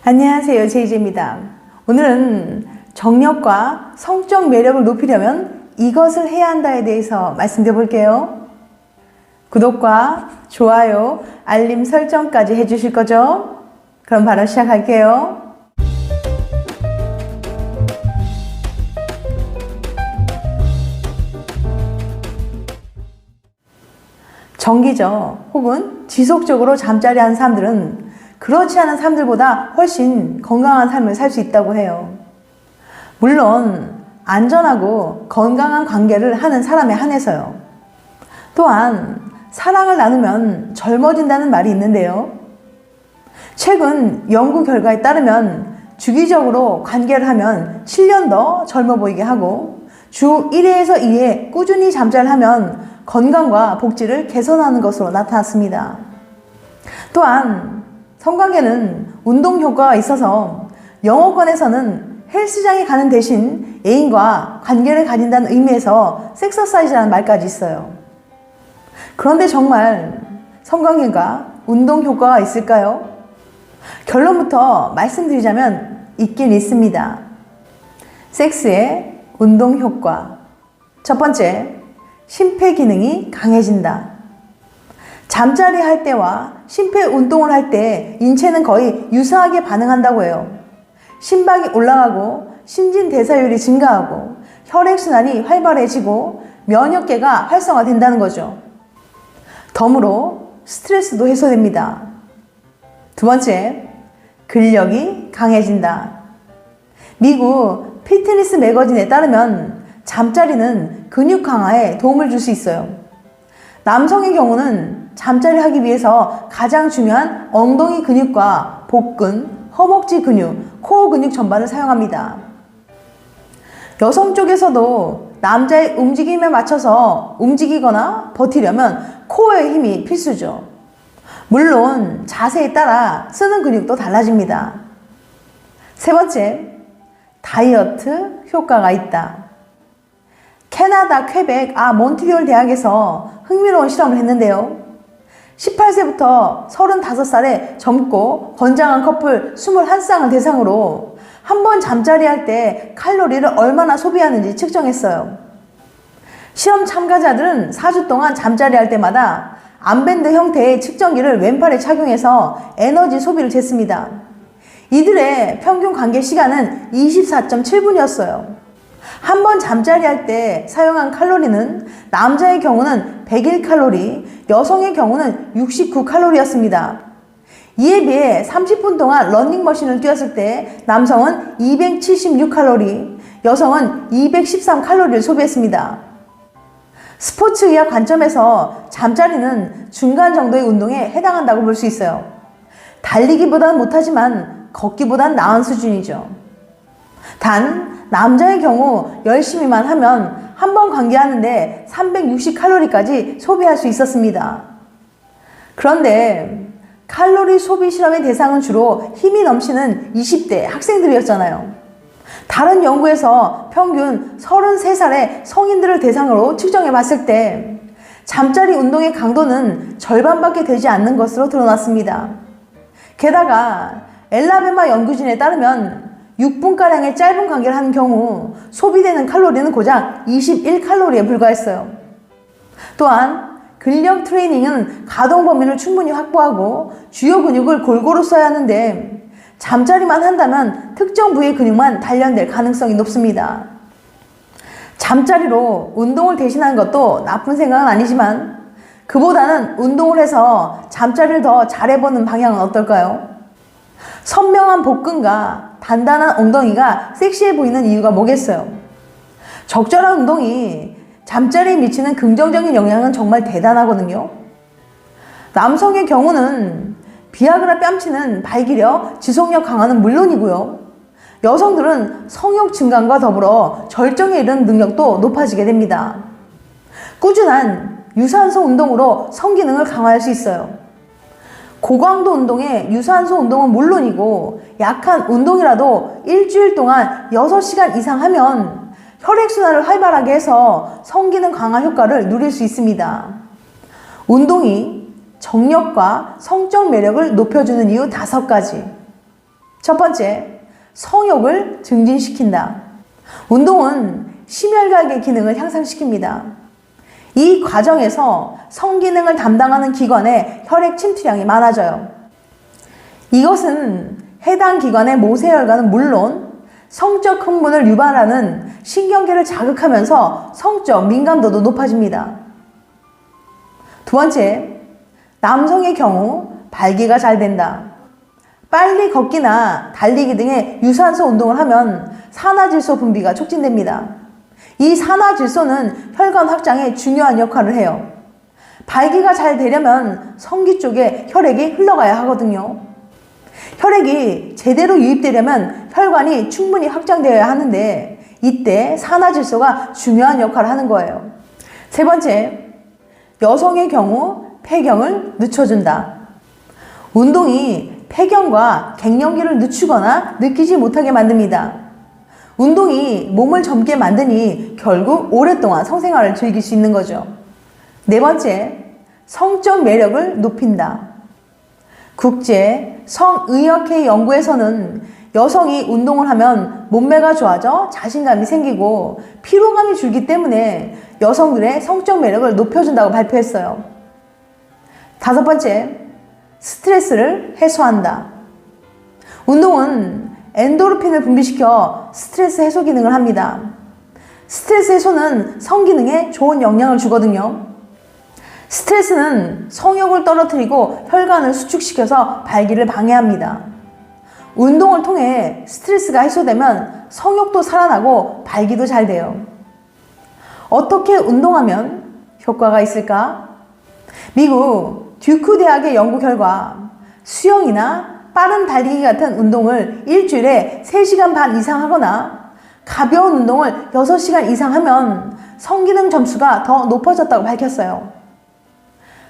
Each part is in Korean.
안녕하세요, 제이제입니다. 오늘은 정력과 성적 매력을 높이려면 이것을 해야 한다에 대해서 말씀드려 볼게요. 구독과 좋아요, 알림 설정까지 해주실 거죠? 그럼 바로 시작할게요. 정기적 혹은 지속적으로 잠자리 하는 사람들은 그렇지 않은 사람들보다 훨씬 건강한 삶을 살 수 있다고 해요. 물론 안전하고 건강한 관계를 하는 사람에 한해서요. 또한 사랑을 나누면 젊어진다는 말이 있는데요. 최근 연구 결과에 따르면 주기적으로 관계를 하면 7년 더 젊어 보이게 하고 주 1회에서 2회 꾸준히 잠자리를 하면 건강과 복지를 개선하는 것으로 나타났습니다. 또한 성관계는 운동 효과가 있어서 영어권에서는 헬스장에 가는 대신 애인과 관계를 가진다는 의미에서 섹서사이즈라는 말까지 있어요. 그런데 정말 성관계가 운동 효과가 있을까요? 결론부터 말씀드리자면 있긴 있습니다. 섹스의 운동 효과. 첫 번째, 심폐 기능이 강해진다. 잠자리 할 때와 심폐 운동을 할 때 인체는 거의 유사하게 반응한다고 해요. 심박이 올라가고 신진대사율이 증가하고 혈액순환이 활발해지고 면역계가 활성화된다는 거죠. 덤으로 스트레스도 해소됩니다. 두 번째, 근력이 강해진다. 미국 피트니스 매거진에 따르면 잠자리는 근육 강화에 도움을 줄 수 있어요. 남성의 경우는 잠자리 하기 위해서 가장 중요한 엉덩이 근육과 복근, 허벅지 근육, 코어 근육 전반을 사용합니다. 여성 쪽에서도 남자의 움직임에 맞춰서 움직이거나 버티려면 코어의 힘이 필수죠. 물론 자세에 따라 쓰는 근육도 달라집니다. 세 번째, 다이어트 효과가 있다. 캐나다 퀘벡 몬트리올 대학에서 흥미로운 실험을 했는데요. 18세부터 35살의 젊고 건장한 커플 21쌍을 대상으로 한 번 잠자리 할 때 칼로리를 얼마나 소비하는지 측정했어요. 실험 참가자들은 4주 동안 잠자리 할 때마다 암밴드 형태의 측정기를 왼팔에 착용해서 에너지 소비를 쟀습니다. 이들의 평균 관계 시간은 24.7분이었어요. 한 번 잠자리 할 때 사용한 칼로리는 남자의 경우는 101칼로리, 여성의 경우는 69칼로리였습니다. 이에 비해 30분 동안 러닝머신을 뛰었을 때 남성은 276칼로리, 여성은 213칼로리를 소비했습니다. 스포츠의학 관점에서 잠자리는 중간 정도의 운동에 해당한다고 볼 수 있어요. 달리기보다는 못하지만 걷기보다는 나은 수준이죠. 단 남자의 경우 열심히만 하면 한 번 관계하는데 360칼로리까지 소비할 수 있었습니다. 그런데 칼로리 소비 실험의 대상은 주로 힘이 넘치는 20대 학생들이었잖아요. 다른 연구에서 평균 33살의 성인들을 대상으로 측정해 봤을 때 잠자리 운동의 강도는 절반밖에 되지 않는 것으로 드러났습니다. 게다가 엘라베마 연구진에 따르면 6분가량의 짧은 관계를 하는 경우 소비되는 칼로리는 고작 21칼로리에 불과했어요. 또한 근력 트레이닝은 가동 범위를 충분히 확보하고 주요 근육을 골고루 써야 하는데 잠자리만 한다면 특정 부위의 근육만 단련될 가능성이 높습니다. 잠자리로 운동을 대신하는 것도 나쁜 생각은 아니지만 그보다는 운동을 해서 잠자리를 더 잘해보는 방향은 어떨까요? 선명한 복근과 단단한 엉덩이가 섹시해 보이는 이유가 뭐겠어요? 적절한 운동이 잠자리에 미치는 긍정적인 영향은 정말 대단하거든요. 남성의 경우는 비아그라 뺨치는 발기력, 지속력 강화는 물론이고요. 여성들은 성욕 증강과 더불어 절정에 이르는 능력도 높아지게 됩니다. 꾸준한 유산소 운동으로 성기능을 강화할 수 있어요. 고강도 운동에 유산소 운동은 물론이고 약한 운동이라도 일주일 동안 6시간 이상 하면 혈액순환을 활발하게 해서 성기능 강화 효과를 누릴 수 있습니다. 운동이 정력과 성적 매력을 높여주는 이유 5가지. 첫 번째, 성욕을 증진시킨다. 운동은 심혈관계 기능을 향상시킵니다. 이 과정에서 성기능을 담당하는 기관의 혈액 침투량이 많아져요. 이것은 해당 기관의 모세혈관은 물론 성적 흥분을 유발하는 신경계를 자극하면서 성적 민감도도 높아집니다. 두 번째, 남성의 경우 발기가 잘 된다. 빨리 걷기나 달리기 등의 유산소 운동을 하면 산화질소 분비가 촉진됩니다. 이 산화질소는 혈관 확장에 중요한 역할을 해요. 발기가 잘 되려면 성기 쪽에 혈액이 흘러가야 하거든요. 혈액이 제대로 유입되려면 혈관이 충분히 확장되어야 하는데 이때 산화질소가 중요한 역할을 하는 거예요. 세 번째, 여성의 경우 폐경을 늦춰준다. 운동이 폐경과 갱년기를 늦추거나 느끼지 못하게 만듭니다. 운동이 몸을 젊게 만드니 결국 오랫동안 성생활을 즐길 수 있는 거죠. 네 번째, 성적 매력을 높인다. 국제 성의학회 연구에서는 여성이 운동을 하면 몸매가 좋아져 자신감이 생기고 피로감이 줄기 때문에 여성들의 성적 매력을 높여준다고 발표했어요. 다섯 번째, 스트레스를 해소한다. 운동은 엔도르핀을 분비시켜 스트레스 해소 기능을 합니다. 스트레스 해소는 성기능에 좋은 영향을 주거든요. 스트레스는 성욕을 떨어뜨리고 혈관을 수축시켜서 발기를 방해합니다. 운동을 통해 스트레스가 해소되면 성욕도 살아나고 발기도 잘 돼요. 어떻게 운동하면 효과가 있을까? 미국 듀크 대학의 연구 결과 수영이나 빠른 달리기 같은 운동을 일주일에 3시간 반 이상 하거나 가벼운 운동을 6시간 이상 하면 성기능 점수가 더 높아졌다고 밝혔어요.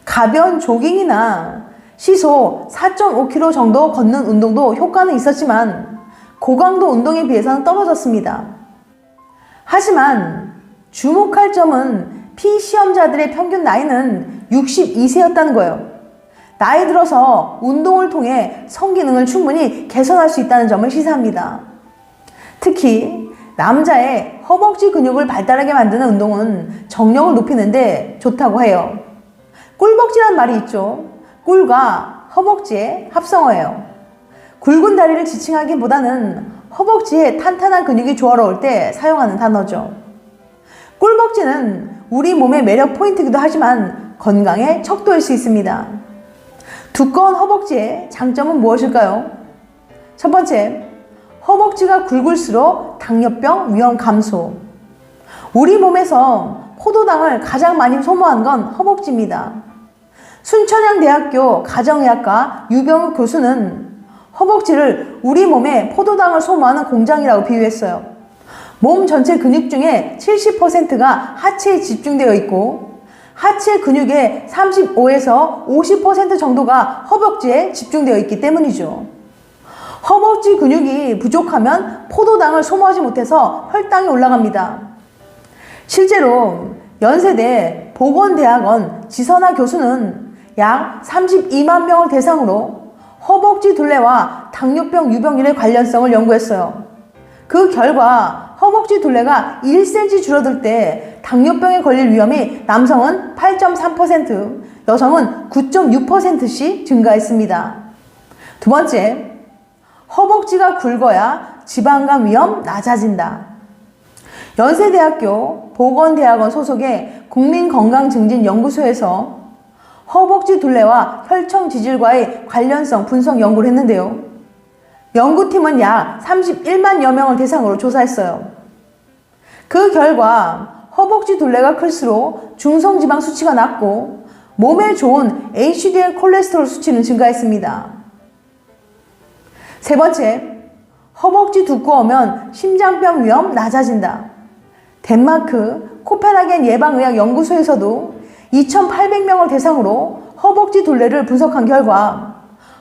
가벼운 조깅이나 시속 4.5km 정도 걷는 운동도 효과는 있었지만 고강도 운동에 비해서는 떨어졌습니다. 하지만 주목할 점은 피시험자들의 평균 나이는 62세였다는 거예요. 나이 들어서 운동을 통해 성기능을 충분히 개선할 수 있다는 점을 시사합니다. 특히 남자의 허벅지 근육을 발달하게 만드는 운동은 정력을 높이는데 좋다고 해요. 꿀벅지란 말이 있죠. 꿀과 허벅지의 합성어예요. 굵은 다리를 지칭하기보다는 허벅지에 탄탄한 근육이 조화로울 때 사용하는 단어죠. 꿀벅지는 우리 몸의 매력 포인트이기도 하지만 건강에 척도일 수 있습니다. 두꺼운 허벅지의 장점은 무엇일까요? 첫 번째, 허벅지가 굵을수록 당뇨병 위험 감소. 우리 몸에서 포도당을 가장 많이 소모한 건 허벅지입니다. 순천향대학교 가정의학과 유병욱 교수는 허벅지를 우리 몸에 포도당을 소모하는 공장이라고 비유했어요. 몸 전체 근육 중에 70%가 하체에 집중되어 있고 하체 근육의 35에서 50% 정도가 허벅지에 집중되어 있기 때문이죠. 허벅지 근육이 부족하면 포도당을 소모하지 못해서 혈당이 올라갑니다. 실제로 연세대 보건대학원 지선아 교수는 약 32만 명을 대상으로 허벅지 둘레와 당뇨병 유병률의 관련성을 연구했어요. 그 결과 허벅지 둘레가 1cm 줄어들 때 당뇨병에 걸릴 위험이 남성은 8.3%, 여성은 9.6%씩 증가했습니다. 두 번째, 허벅지가 굵어야 지방간 위험 낮아진다. 연세대학교 보건대학원 소속의 국민건강증진연구소에서 허벅지 둘레와 혈청 지질과의 관련성 분석 연구를 했는데요. 연구팀은 약 31만여 명을 대상으로 조사했어요. 그 결과 허벅지 둘레가 클수록 중성지방 수치가 낮고 몸에 좋은 HDL 콜레스테롤 수치는 증가했습니다. 세 번째, 허벅지 두꺼우면 심장병 위험 낮아진다. 덴마크 코펜하겐 예방의학 연구소에서도 2,800명을 대상으로 허벅지 둘레를 분석한 결과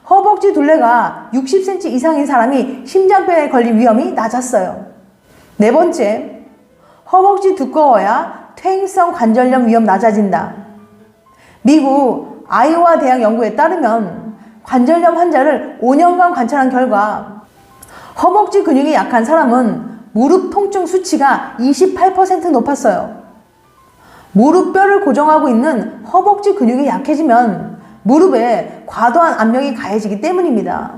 허벅지 둘레가 60cm 이상인 사람이 심장병에 걸릴 위험이 낮았어요. 네 번째, 허벅지 두꺼워야 퇴행성 관절염 위험 낮아진다. 미국 아이오와 대학 연구에 따르면 관절염 환자를 5년간 관찰한 결과 허벅지 근육이 약한 사람은 무릎 통증 수치가 28% 높았어요. 무릎뼈를 고정하고 있는 허벅지 근육이 약해지면 무릎에 과도한 압력이 가해지기 때문입니다.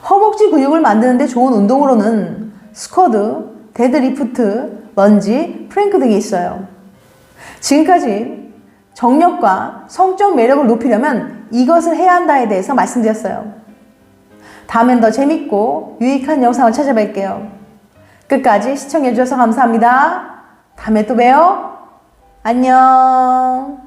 허벅지 근육을 만드는 데 좋은 운동으로는 스쿼트, 데드리프트, 런지, 프랭크 등이 있어요. 지금까지 정력과 성적 매력을 높이려면 이것을 해야 한다에 대해서 말씀드렸어요. 다음엔 더 재밌고 유익한 영상을 찾아뵐게요. 끝까지 시청해주셔서 감사합니다. 다음에 또 봬요. 안녕.